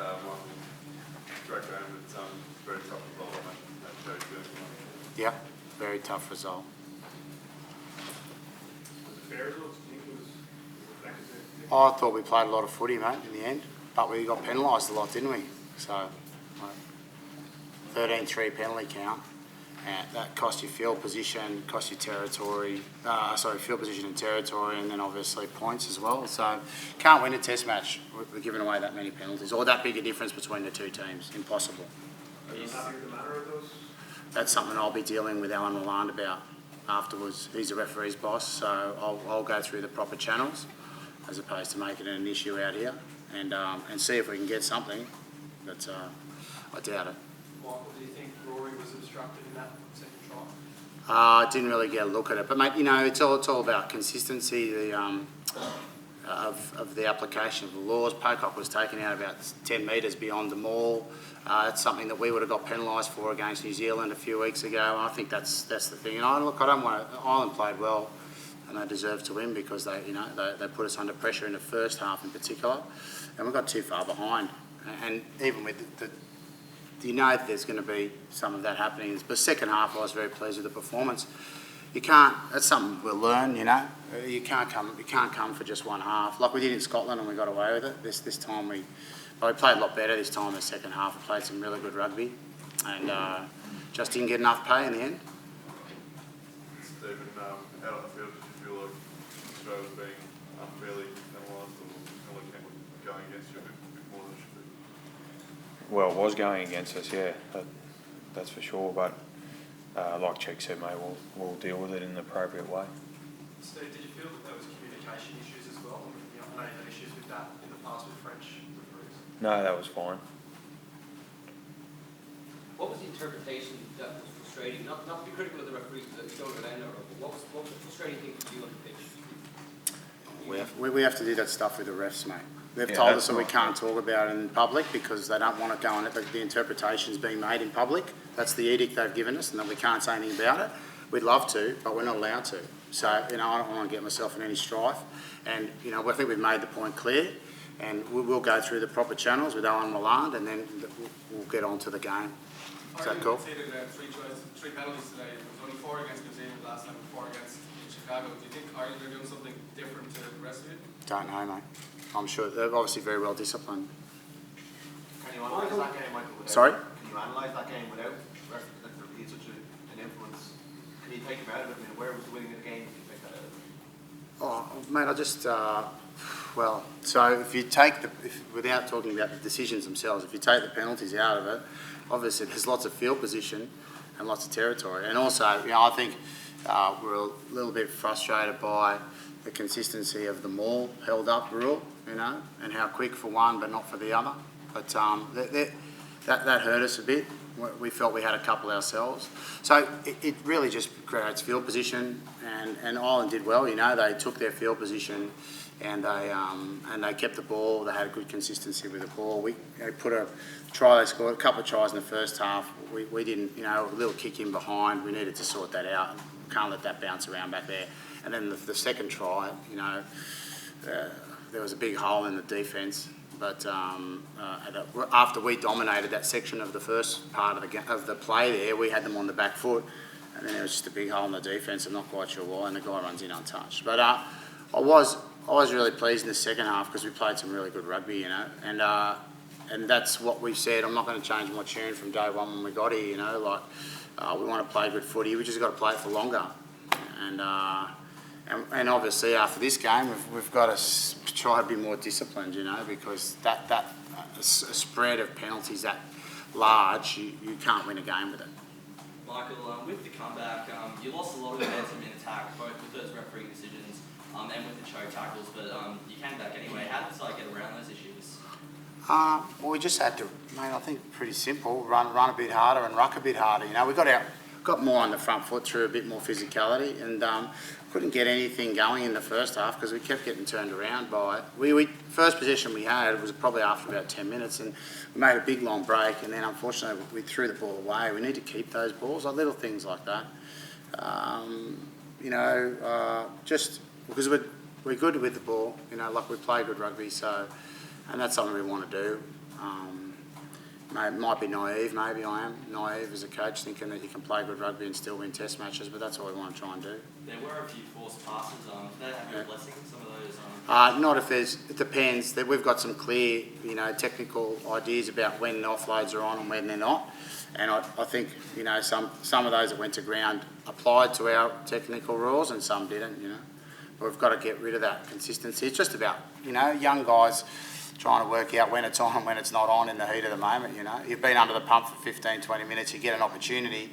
one direct game, it's very tough result on that Cheika. Yeah, very tough result. Was it fair result? Do you think it was effective? Oh, I thought we played a lot of footy, mate, in the end, but we got penalised a lot, didn't we? So, 13-3 penalty count. And that cost you field position, cost you territory, field position and territory, and then obviously points as well. So can't win a test match. We're giving away that many penalties, or that big a difference between the two teams. Impossible. Are you happy with the manner of those? That's something I'll be dealing with Alan Rolland about afterwards. He's the referee's boss, so I'll go through the proper channels as opposed to making it an issue out here and see if we can get something, but I doubt it. Michael, do you think Rory was obstructed in that second try? I didn't really get a look at it, but mate, you know, it's all about consistency of the application of the laws. Pocock was taken out about 10 metres beyond the maul. It's something that we would have got penalised for against New Zealand a few weeks ago. I think that's the thing. And I don't want to. Ireland played well, and they deserve to win because they put us under pressure in the first half in particular, and we got too far behind. And even with you know there's going to be some of that happening. But second half, I was very pleased with the performance. You can't. That's something we'll learn. You know, you can't come for just one half like we did in Scotland, and we got away with it. This time we played a lot better this time in the second half. We played some really good rugby, and just didn't get enough pay in the end. Stephen, out on the field, did you feel like Australia was being unfairly penalised, or going against you a bit more than it should be? Well, it was going against us, yeah, that's for sure. But like Cheika said, mate, we'll deal with it in the appropriate way. Steve, did you feel that there was communication issues as well? I know you had issues with that in the past with French referees. No, that was fine. What was the interpretation that was frustrating? Not to be critical of the referees that we don't allow now, but what was the frustrating thing for you on the pitch? We have to do that stuff with the refs, mate. They've Yeah, told us that we right. can't talk about it in public because they don't want it going. The interpretation's being made in public. That's the edict they've given us, and that we can't say anything about it. We'd love to, but we're not allowed to. So, I don't want to get myself in any strife. And, I think we've made the point clear, and we'll go through the proper channels with Alan Rolland, and then we'll get on to the game. Is that cool? You conceded three penalties today. There was only 4 against New Zealand last time, 4 against Chicago. Do you think Ireland are doing something different to the rest of you? Don't know, mate. I'm sure they're obviously very well disciplined. Can you analyse that game, Michael? Sorry? Can you analyse that game without refereeing such an influence? Can you take him out of it? I mean, where was the winning of the game? Can you take that out of it? Oh, mate, I just, so if you take without talking about the decisions themselves, if you take the penalties out of it, obviously there's lots of field position and lots of territory. And also, I think we're a little bit frustrated by the consistency of the maul held up rule, and how quick for one but not for the other. But that hurt us a bit. We felt we had a couple ourselves. So it really just creates field position, and Ireland did well. They took their field position and they kept the ball. They had a good consistency with the ball. They put a try. They scored a couple of tries in the first half. We didn't, a little kick in behind. We needed to sort that out. Can't let that bounce around back there. And then the second try, there was a big hole in the defence. But after we dominated that section of the first part of the play there, we had them on the back foot, and then there was just a big hole in the defence. I'm not quite sure why, and the guy runs in untouched. But I was really pleased in the second half because we played some really good rugby, and that's what we said. I'm not going to change my tune from day one when we got here. We want to play good footy. We just got to play it for longer, and obviously after this game, we've got to try to be more disciplined, because that a spread of penalties that large, you can't win a game with it. Michael, with the comeback, you lost a lot of momentum in attack, both with those refereeing decisions and with the choke tackles, but you came back anyway. How did Side get around those issues? Well, we just had to, mate, I think pretty simple, run a bit harder and ruck a bit harder. We got more on the front foot through a bit more physicality, and couldn't get anything going in the first half because we kept getting turned around by it. First possession we had was probably after about 10 minutes, and we made a big long break, and then unfortunately we threw the ball away. We need to keep those balls, like little things like that. Just because we're good with the ball, like we play good rugby, so, and that's something we want to do. Might be naive, maybe I am naive as a coach, thinking that you can play good rugby and still win test matches, but that's all we want to try and do. There were a few forced passes. Did that have your blessing? Some of those. Not if there's, it depends. That we've got some clear, technical ideas about when offloads are on and when they're not. And I think, some of those that went to ground applied to our technical rules and some didn't, But we've got to get rid of that consistency. It's just about, young guys trying to work out when it's on and when it's not on in the heat of the moment, You've been under the pump for 15, 20 minutes, you get an opportunity,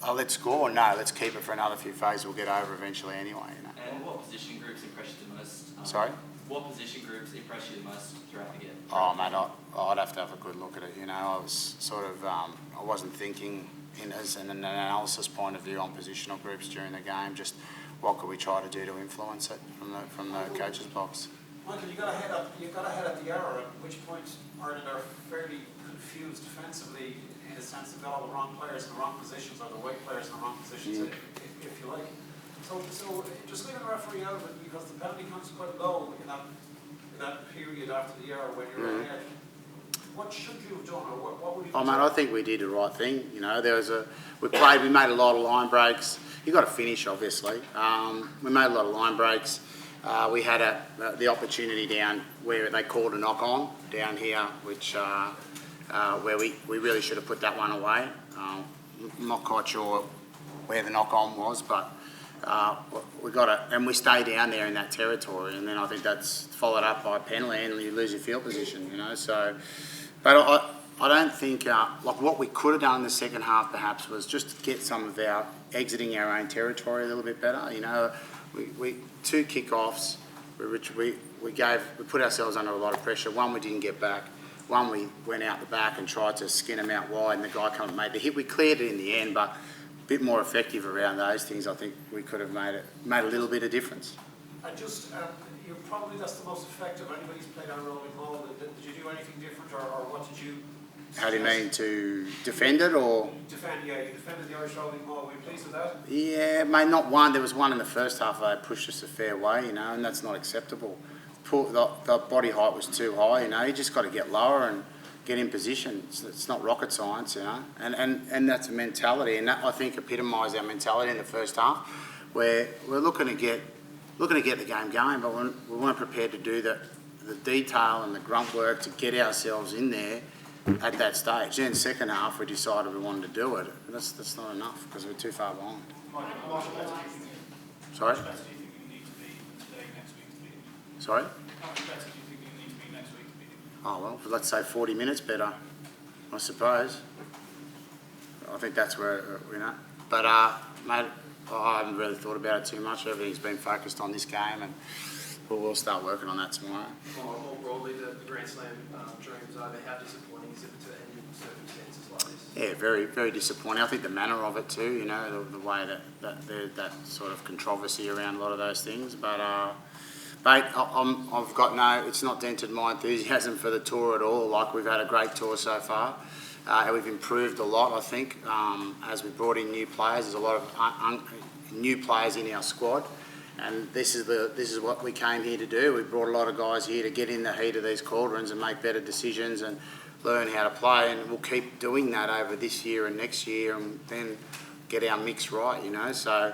let's score. No, let's keep it for another few phases, we'll get over eventually anyway, And what position groups impressed you the most? Sorry? What position groups impressed you the most throughout the game? Oh, mate, I'd have to have a good look at it, I was sort of, I wasn't thinking as an analysis point of view on positional groups during the game, just what could we try to do to influence it from the coach's box. Michael, you got ahead at the hour, at which point Ireland are fairly confused defensively, in the sense they've got all the wrong players in the wrong positions, or the right players in the wrong positions, if you like. So just leaving the referee out of it, because the penalty comes quite low in that period after the hour when you're ahead. What should you have done, or what would you have done? I think we did the right thing. We made a lot of line breaks. You got to finish, obviously. We made a lot of line breaks. We had the opportunity down where they called a knock on down here, which where we really should have put that one away. I'm not quite sure where the knock on was, but we got it, and we stay down there in that territory, and then I think that's followed up by a penalty, and you lose your field position. So, but I don't think what we could have done in the second half perhaps was just get some of our exiting our own territory a little bit better. We 2 kickoffs, we put ourselves under a lot of pressure. One, we didn't get back. One, we went out the back and tried to skin them out wide, and the guy come and made the hit. We cleared it in the end, but a bit more effective around those things. I think we could have made a little bit of difference. And just, that's the most effective. Anybody's played on rolling ball. Did you do anything different, or what did you? How do you mean, to defend it, or? You defended the Irish rolling ball. Were you pleased with that? Yeah, mate, not one. There was one in the first half they pushed us a fair way, and that's not acceptable. The body height was too high, You just got to get lower and get in position. It's not rocket science, And that's a mentality, and that I think epitomised our mentality in the first half, where we're looking to get the game going, but we weren't prepared to do the detail and the grunt work to get ourselves in there at that stage. Then second half we decided we wanted to do it. That's not enough because we're too far behind. Sorry? Sorry? Oh well, let's say 40 minutes better, I suppose. I think that's where But mate, I haven't really thought about it too much. Everything's been focused on this game, and we'll start working on that tomorrow. More broadly, the Grand Slam dream was over. How disappointing is it to end in circumstances like this? Yeah, very, very disappointing. I think the manner of it too, the way that sort of controversy around a lot of those things. But, mate, it's not dented my enthusiasm for the tour at all. Like, we've had a great tour so far. We've improved a lot, I think, as we brought in new players. There's a lot of new players in our squad. And this is what we came here to do. We brought a lot of guys here to get in the heat of these cauldrons and make better decisions and learn how to play. And we'll keep doing that over this year and next year, and then get our mix right. So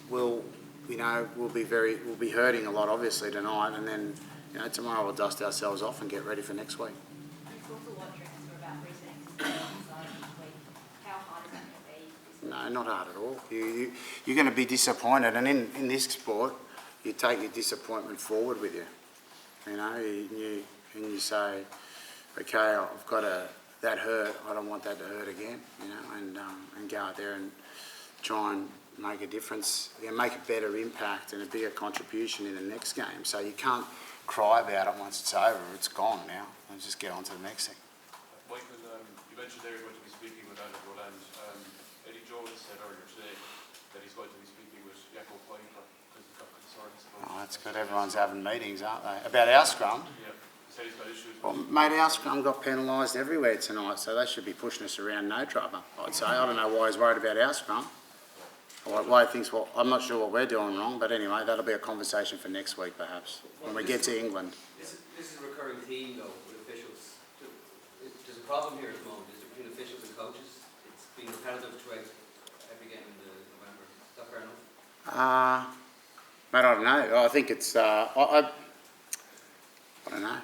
we'll be hurting a lot obviously tonight, and then tomorrow we'll dust ourselves off and get ready for next week. No, not hard at all. You're going to be disappointed, and in this sport, you take your disappointment forward with you. And you say, okay, I've got that hurt. I don't want that to hurt again. And go out there and try and make a difference, make a better impact and a bigger contribution in the next game. So you can't cry about it once it's over. It's gone now. And just get on to the next thing. Michael, you mentioned there you're going to be speaking with Andrew Roland. Eddie Jones said earlier today that he's going to be speaking with Jaco Piper because he's got concerns about... Oh, that's good. Everyone's having meetings, aren't they? About our scrum? Yeah, he said he's got issues. Well, mate, our scrum got penalised everywhere tonight, so they should be pushing us around no trouble, I'd say. I don't know why he's worried about our scrum. Or why he thinks, I'm not sure what we're doing wrong, but anyway, that'll be a conversation for next week, perhaps, when we get to England. This is a recurring theme, though, with officials. problem here at the moment is between officials and coaches. It's been repetitive throughout every game in November. Is that fair enough? Mate, I don't know. I think it's, I don't know.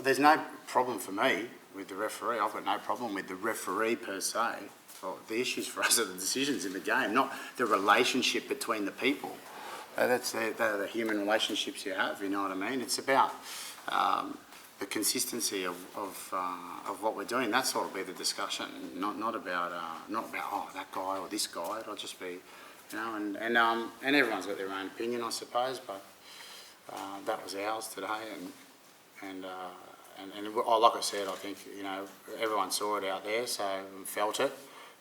There's no problem for me with the referee. I've got no problem with the referee per se. Well, the issues for us are the decisions in the game, not the relationship between the people. They're the human relationships you have, you know what I mean? It's about the consistency of what we're doing. That's what will be the discussion, not about oh, that guy or this guy. It'll just be, you know, and everyone's got their own opinion, I suppose, but that was ours today, and like I said, I think, you know, everyone saw it out there, so felt it,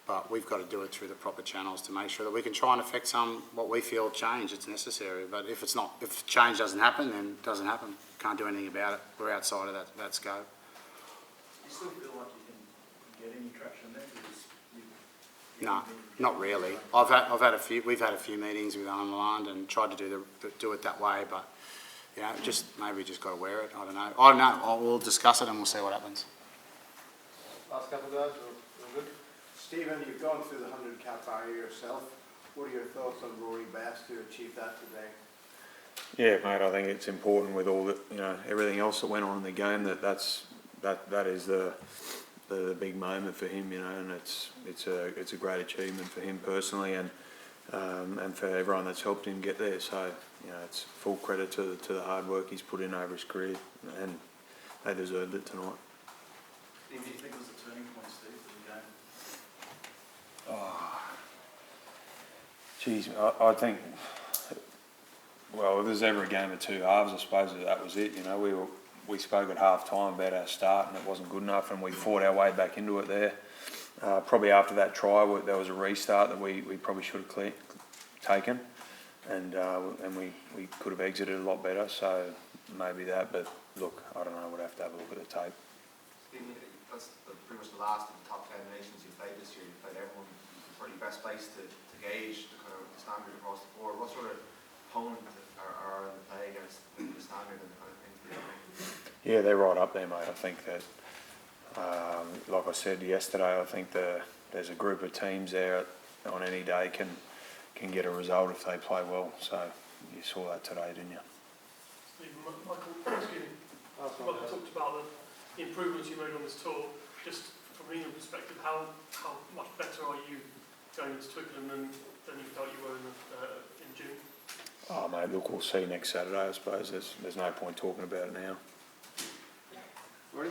but we've got to do it through the proper channels to make sure that we can try and affect what we feel change it's necessary. But if change doesn't happen, then it doesn't happen. Can't do anything about it. We're outside of that scope. You still feel like you can get any traction there? No, not really. We've had a few meetings with Arnold and tried to do it that way, but you know, maybe just got to wear it. I don't know. We'll discuss it and we'll see what happens. Last couple of guys, we're good. Stephen, you've gone through the 100-cap barrier yourself. What are your thoughts on Rory Bass to achieve that today? Yeah, mate, I think it's important with all the, you know, everything else that went on in the game, that is the big moment for him, you know, and it's a great achievement for him personally and for everyone that's helped him get there. So, you know, it's full credit to the hard work he's put in over his career, and they deserved it tonight. Steve, do you think it was a turning point, Steve, for the game? Oh, geez, I think, well, if there's ever a game of two halves, I suppose that was it. You know, we spoke at half time about our start and it wasn't good enough, and we fought our way back into it there. Probably after that try, there was a restart that we probably should have taken, and we could have exited a lot better. So maybe that, but look, I don't know. We'd have to have a look at the tape. That's pretty much the last of the top 10 nations you played this year. You played everyone. Probably best place to gauge the kind of the standard across the board. What sort of opponent are in the play against the standard and the kind of things that you're doing? Yeah, they're right up there, mate. I think that, like I said yesterday, I think there's a group of teams there on any day can get a result if they play well. So you saw that today, didn't you? Michael, excuse me. Michael talked about the improvements you made on this tour. Just from an England perspective, how much better are you going into Twickenham than you felt you were in June? Oh, mate, look, we'll see next Saturday, I suppose. There's no point talking about it now. Ready?